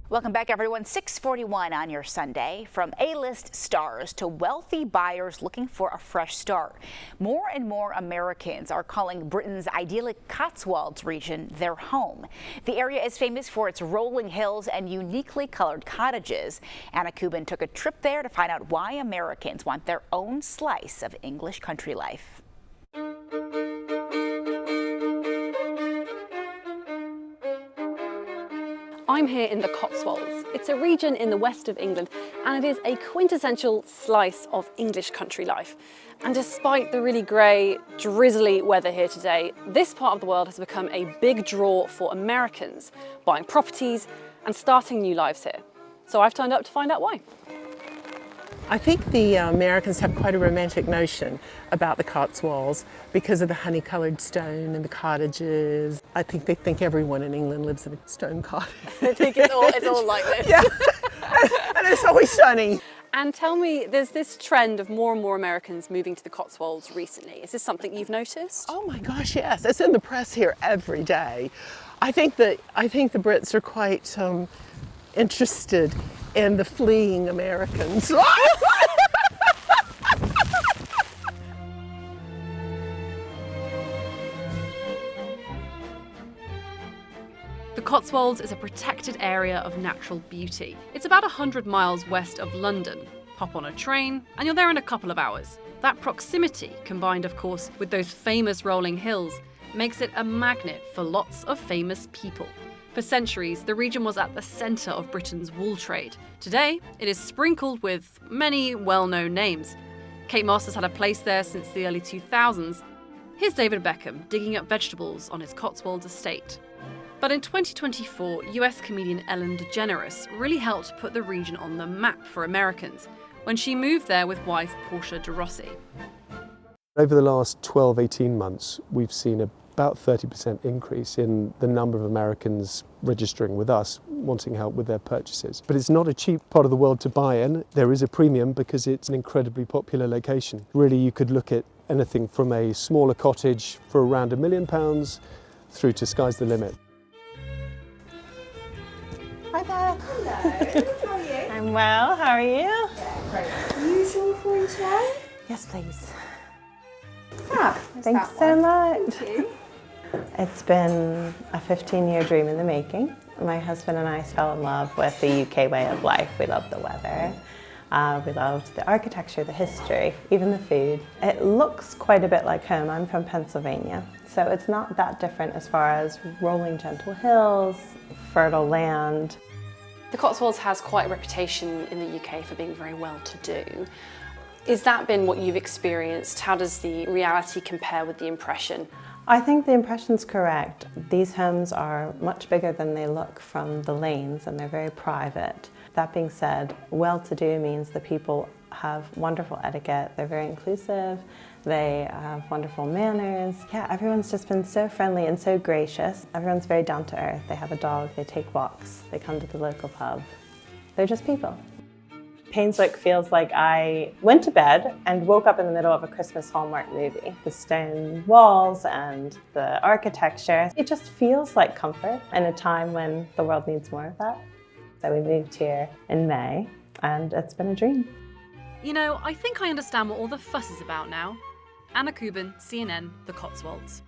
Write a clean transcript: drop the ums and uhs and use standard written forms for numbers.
Welcome back, everyone. 6:41 on your Sunday. From A-list stars to wealthy buyers looking for a fresh start, more and more Americans are calling Britain's idyllic Cotswolds region their home. The area is famous for its rolling hills and uniquely colored cottages. Anna Cooban took a trip there to find out why Americans want their own slice of English country life. I'm here in the Cotswolds. It's a region in the west of England, and it is a quintessential slice of English country life. And despite the really grey, drizzly weather here today, this part of the world has become a big draw for Americans, buying properties and starting new lives here. So I've turned up to find out why. I think the Americans have quite a romantic notion about the Cotswolds because of the honey-coloured stone and the cottages. I think they think everyone in England lives in a stone cottage. I think it's all like this. Yeah, and it's always sunny. And tell me, there's this trend of more and more Americans moving to the Cotswolds recently. Is this something you've noticed? Oh my gosh, yes. It's in the press here every day. I think the Brits are quite interested in the fleeing Americans. The Cotswolds is a protected area of natural beauty. It's about 100 miles west of London. Hop on a train and you're there in a couple of hours. That proximity, combined of course with those famous rolling hills, makes it a magnet for lots of famous people. For centuries, the region was at the centre of Britain's wool trade. Today, it is sprinkled with many well-known names. Kate Moss has had a place there since the early 2000s. Here's David Beckham digging up vegetables on his Cotswolds estate. But in 2024, US comedian Ellen DeGeneres really helped put the region on the map for Americans when she moved there with wife Portia de Rossi. Over the last 12-18 months, we've seen about 30% increase in the number of Americans registering with us, wanting help with their purchases. But it's not a cheap part of the world to buy in. There is a premium because it's an incredibly popular location. Really, you could look at anything from a smaller cottage for around £1 million through to sky's the limit. Hi there. Hello, how are you? I'm well, how are you? Yeah, great. Usual for you today? Yes, please. Fab. Thanks so much. Thank you. It's been a 15-year dream in the making. My husband and I fell in love with the UK way of life. We loved the weather. We loved the architecture, the history, even the food. It looks quite a bit like home. I'm from Pennsylvania, so it's not that different as far as rolling gentle hills, fertile land. The Cotswolds has quite a reputation in the UK for being very well-to-do. Has that been what you've experienced? How does the reality compare with the impression? I think the impression's correct. These homes are much bigger than they look from the lanes, and they're very private. That being said, well-to-do means the people have wonderful etiquette, they're very inclusive, they have wonderful manners. Yeah, everyone's just been so friendly and so gracious. Everyone's very down to earth. They have a dog, they take walks, they come to the local pub. They're just people. Painswick feels like I went to bed and woke up in the middle of a Christmas Hallmark movie. The stone walls and the architecture, it just feels like comfort in a time when the world needs more of that. So we moved here in May and it's been a dream. You know, I think I understand what all the fuss is about now. Anna Cooban, CNN, The Cotswolds.